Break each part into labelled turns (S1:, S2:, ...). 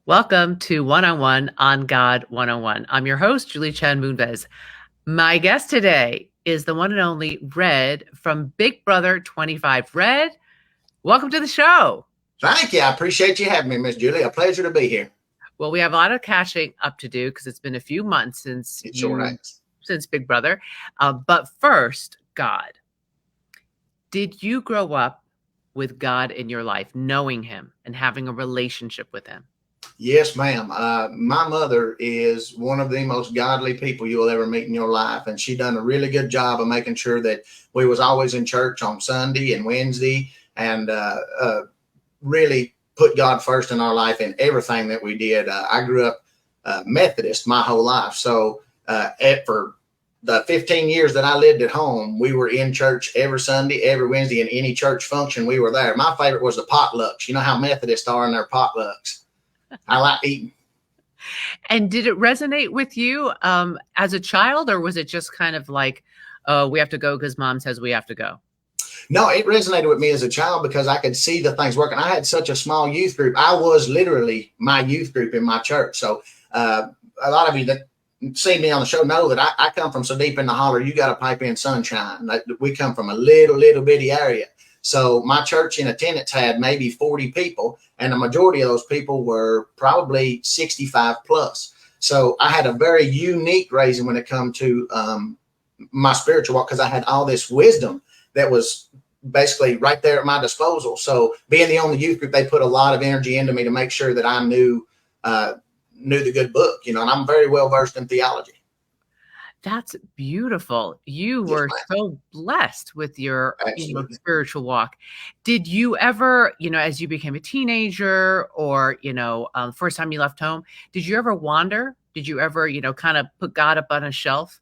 S1: Welcome to One on One on God 101. I'm your host, Julie Chen Moonves. My guest today is the one and only Red from Big Brother 25. Red, welcome to the show.
S2: Thank you. I appreciate you having me, Miss Julie. A pleasure to be here.
S1: Well, we have a lot of catching up to do because it's been a few months since Big Brother. But first, God. Did you grow up with God in your life, knowing him and having a relationship with him?
S2: Yes, ma'am. My mother is one of the most godly people you will ever meet in your life. And she done a really good job of making sure that we was always in church on Sunday and Wednesday and really put God first in our life in everything that we did. I grew up Methodist my whole life. So for the 15 years that I lived at home, we were in church every Sunday, every Wednesday, and any church function, we were there. My favorite was the potlucks. You know how Methodists are in their potlucks. I like eating.
S1: And did it resonate with you as a child, or was it just kind of like, we have to go because mom says we have to go?
S2: No, it resonated with me as a child because I could see the things working. I had such a small youth group. I was literally my youth group in my church. So a lot of you that see me on the show know that I come from so deep in the holler, you got to pipe in sunshine. We come from a little bitty area. So my church in attendance had maybe 40 people, and the majority of those people were probably 65 plus. So I had a very unique raising when it come to my spiritual walk because I had all this wisdom that was basically right there at my disposal. So being the only youth group, they put a lot of energy into me to make sure that I knew the good book, and I'm very well versed in theology.
S1: That's beautiful. You were so blessed with your spiritual walk. Did you ever, as you became a teenager or, first time you left home, did you ever wander? Did you ever, kind of put God up on a shelf?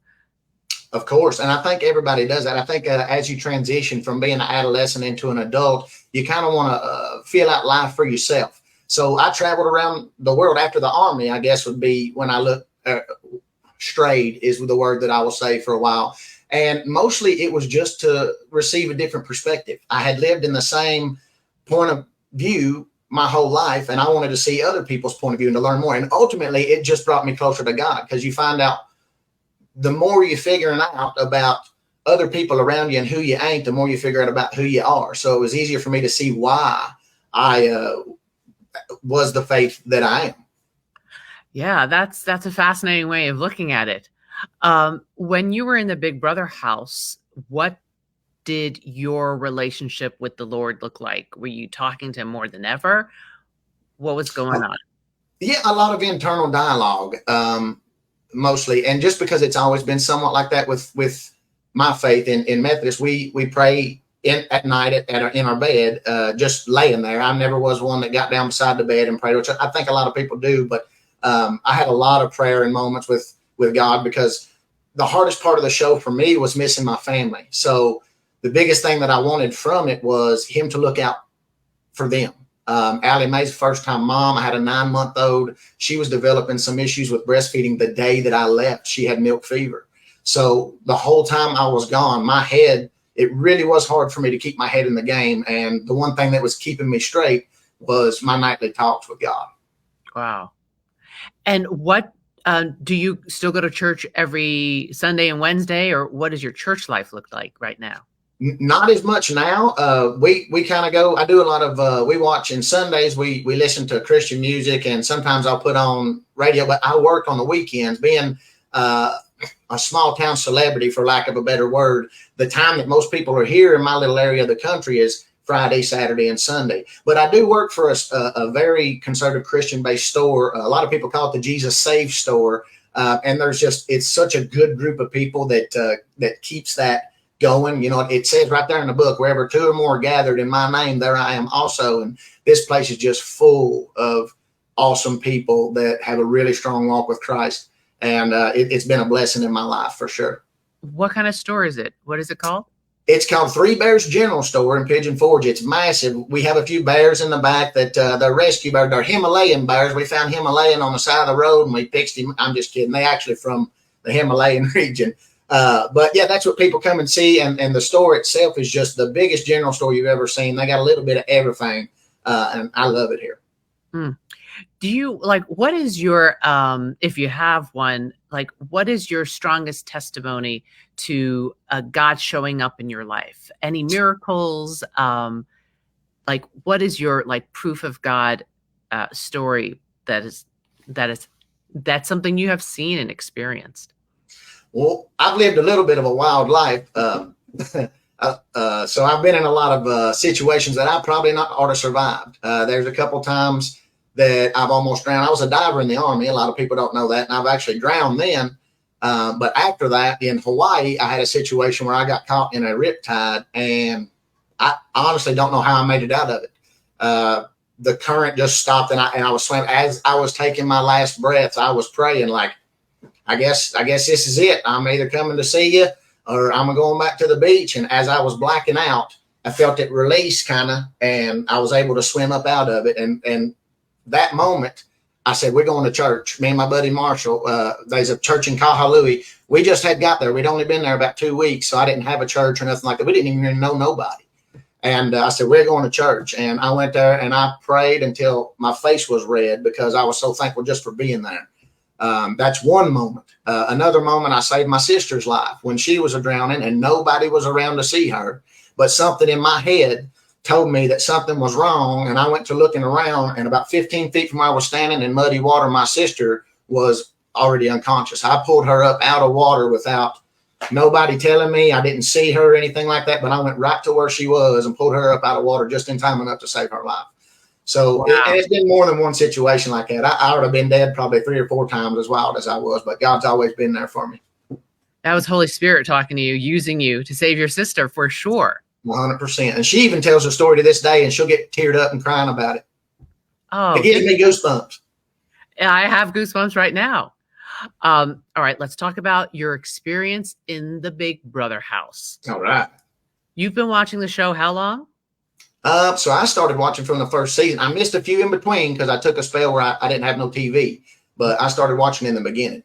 S2: Of course. And I think everybody does that. I think as you transition from being an adolescent into an adult, you kind of want to feel out life for yourself. So I traveled around the world after the army, I guess would be when I looked strayed is the word that I will say for a while. And mostly it was just to receive a different perspective. I had lived in the same point of view my whole life, and I wanted to see other people's point of view and to learn more. And ultimately it just brought me closer to God because you find out the more you're figuring out about other people around you and who you ain't, the more you figure out about who you are. So it was easier for me to see why I was the faith that I am.
S1: Yeah, that's a fascinating way of looking at it. When you were in the Big Brother house, what did your relationship with the Lord look like? Were you talking to him more than ever? What was going on?
S2: Yeah, a lot of internal dialogue, mostly. And just because it's always been somewhat like that with my faith in Methodist, we pray at night in our bed, just laying there. I never was one that got down beside the bed and prayed, which I think a lot of people do, but I had a lot of prayer and moments with God because the hardest part of the show for me was missing my family. So the biggest thing that I wanted from it was him to look out for them. Allie Mae's first-time mom. I had a 9-month-old. She was developing some issues with breastfeeding the day that I left. She had milk fever. So the whole time I was gone, my head, it really was hard for me to keep my head in the game. And the one thing that was keeping me straight was my nightly talks with God.
S1: Wow. And what do you still go to church every Sunday and Wednesday, or what does your church life look like right now?
S2: Not as much now. We kind of go. I do a lot of. We watch on Sundays. We listen to Christian music, and sometimes I'll put on radio. But I work on the weekends, being a small town celebrity, for lack of a better word. The time that most people are here in my little area of the country is Friday, Saturday, and Sunday. But I do work for a very conservative Christian-based store. A lot of people call it the Jesus Save store. And it's such a good group of people that keeps that going. It says right there in the book, wherever 2 or more are gathered in my name, there I am also. And this place is just full of awesome people that have a really strong walk with Christ. And it's been a blessing in my life for sure.
S1: What kind of store is it? What is it called?
S2: It's called Three Bears General Store in Pigeon Forge. It's massive. We have a few bears in the back that they're rescue bears. They're Himalayan bears. We found Himalayan on the side of the road and we fixed him. I'm just kidding. They actually from the Himalayan region. But yeah, that's what people come and see. And the store itself is just the biggest general store you've ever seen. They got a little bit of everything. And I love it here.
S1: Mm. Do you like, what is your, if you have one, like, what is your strongest testimony to God showing up in your life? Any miracles? Like, what is your like proof of God story that is that is that's something you have seen and experienced?
S2: Well, I've lived a little bit of a wild life. So I've been in a lot of situations that I probably not ought to survived. There's a couple times that I've almost drowned. I was a diver in the Army. A lot of people don't know that. And I've actually drowned then. But after that, in Hawaii, I had a situation where I got caught in a riptide, and I honestly don't know how I made it out of it. The current just stopped, and I was swimming. As I was taking my last breaths, I was praying like, I guess this is it. I'm either coming to see you or I'm going back to the beach. And as I was blacking out, I felt it release kind of, and I was able to swim up out of it. And that moment, I said, we're going to church. Me and my buddy Marshall, there's a church in Kahului. We just had got there. We'd only been there about 2 weeks, so I didn't have a church or nothing like that. We didn't even know nobody. And I said, we're going to church. And I went there and I prayed until my face was red because I was so thankful just for being there. That's one moment. Another moment, I saved my sister's life when she was drowning and nobody was around to see her. But something in my head told me that something was wrong. And I went to looking around, and about 15 feet from where I was standing in muddy water, my sister was already unconscious. I pulled her up out of water without nobody telling me. I didn't see her or anything like that, but I went right to where she was and pulled her up out of water just in time enough to save her life. So wow. It's been more than one situation like that. I would have been dead probably 3 or 4 times as wild as I was, but God's always been there for me.
S1: That was Holy Spirit talking to you, using you to save your sister for sure.
S2: 100%. And she even tells her story to this day, and she'll get teared up and crying about it.
S1: Oh,
S2: it gives me goosebumps.
S1: I have goosebumps right now. All right, let's talk about your experience in the Big Brother house.
S2: All right.
S1: You've been watching the show how long?
S2: So I started watching from the first season. I missed a few in between because I took a spell where I didn't have no TV, but I started watching in the beginning.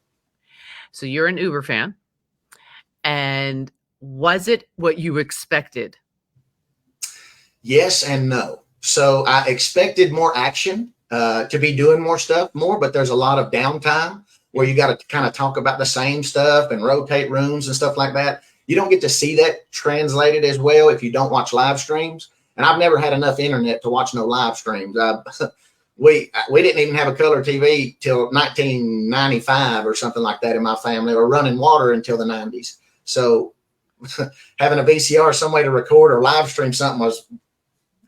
S1: So you're an Uber fan. And was it what you expected?
S2: Yes and no. So I expected more action, to be doing more stuff more, but there's a lot of downtime where you got to kind of talk about the same stuff and rotate rooms and stuff like that. You don't get to see that translated as well if you don't watch live streams. And I've never had enough internet to watch no live streams. We didn't even have a color TV till 1995 or something like that in my family, or running water until the 90s. So having a VCR, some way to record or live stream something was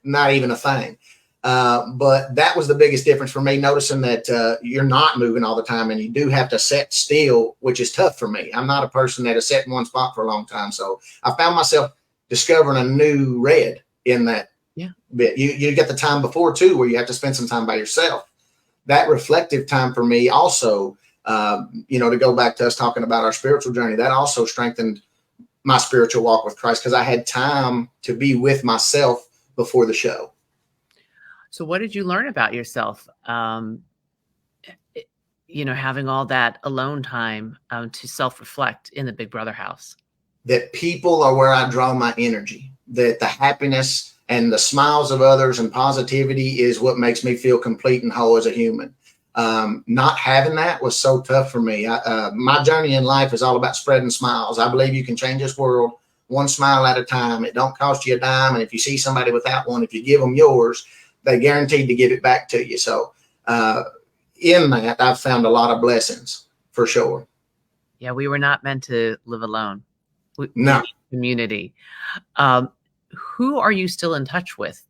S2: not even a thing. But that was the biggest difference for me, noticing that you're not moving all the time and you do have to sit still, which is tough for me. I'm not a person that has sat in one spot for a long time. So I found myself discovering a new red in that bit. You get the time before too, where you have to spend some time by yourself. That reflective time for me also, to go back to us talking about our spiritual journey, that also strengthened my spiritual walk with Christ because I had time to be with myself before the show.
S1: So what did you learn about yourself? Having all that alone time to self-reflect in the Big Brother house.
S2: That people are where I draw my energy, that the happiness and the smiles of others and positivity is what makes me feel complete and whole as a human. Not having that was so tough for me. My journey in life is all about spreading smiles. I believe you can change this world one smile at a time. It don't cost you a dime. And if you see somebody without one, if you give them yours, they guaranteed to give it back to you. So in that, I've found a lot of blessings for sure.
S1: Yeah, we were not meant to live alone.
S2: No.
S1: Community. Who are you still in touch with?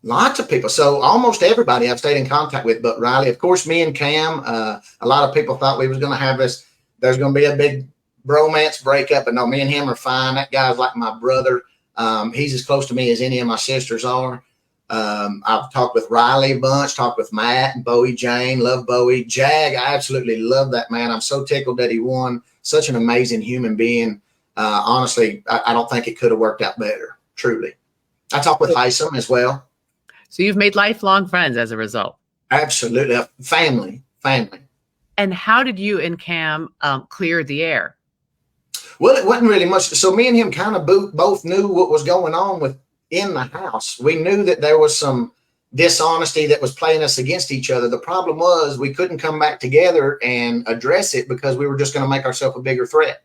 S2: Lots of people. So almost everybody I've stayed in contact with, but Riley, of course, me and Cam, a lot of people thought we was going to have this. There's going to be a big bromance breakup, but no, me and him are fine. That guy's like my brother. He's as close to me as any of my sisters are. I've talked with Riley a bunch, talked with Matt and Bowie Jane, love Bowie. Jag, I absolutely love that man. I'm so tickled that he won. Such an amazing human being. Honestly, I don't think it could have worked out better, truly. I talked with Hysom as well.
S1: So you've made lifelong friends as a result.
S2: Absolutely. Family.
S1: And how did you and Cam clear the air?
S2: Well, it wasn't really much. So me and him kind of both knew what was going on in the house. We knew that there was some dishonesty that was playing us against each other. The problem was we couldn't come back together and address it because we were just going to make ourselves a bigger threat.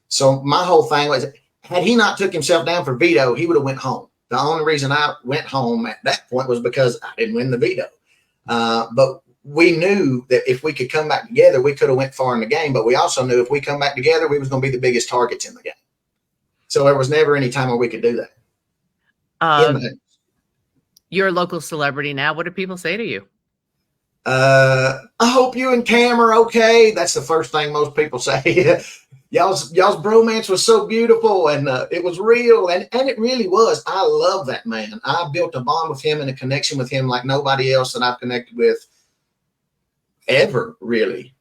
S2: So my whole thing was, had he not took himself down for veto, he would have went home. The only reason I went home at that point was because I didn't win the veto. But we knew that if we could come back together, we could have went far in the game. But we also knew if we come back together, we was going to be the biggest targets in the game. So there was never any time where we could do that.
S1: You're a local celebrity now. What do people say to you?
S2: I hope you and Cam are okay. That's the first thing most people say. y'all's bromance was so beautiful, and it was real, and it really was. I love that man. I built a bond with him and a connection with him like nobody else that I've connected with ever, really.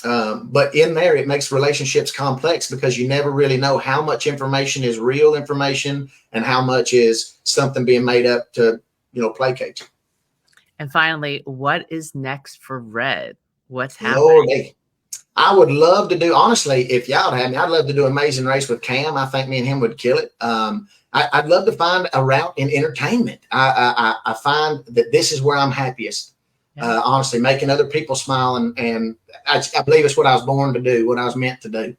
S2: But in there, it makes relationships complex because you never really know how much information is real information and how much is something being made up to, placate you.
S1: And finally, what is next for Red? What's happening?
S2: Lordy. I would love to do, honestly, if y'all had me, I'd love to do Amazing Race with Cam. I think me and him would kill it. I'd love to find a route in entertainment. I find that this is where I'm happiest. Yeah. Honestly, making other people smile. And I believe it's what I was born to do, what I was meant to do.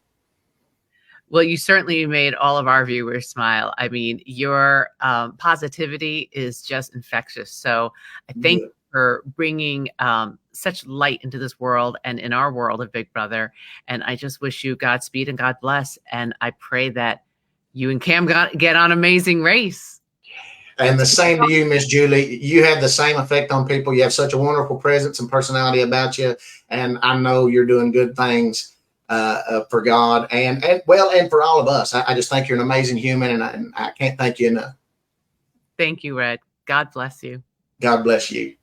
S1: Well, you certainly made all of our viewers smile. I mean, your positivity is just infectious. So I thank you for bringing such light into this world and in our world of Big Brother. And I just wish you Godspeed and God bless. And I pray that you and Cam get on Amazing Race.
S2: And the same to you, Miss Julie. You have the same effect on people. You have such a wonderful presence and personality about you. And I know you're doing good things for God and for all of us. I just think you're an amazing human, and I can't thank you enough.
S1: Thank you, Red. God bless you.
S2: God bless you.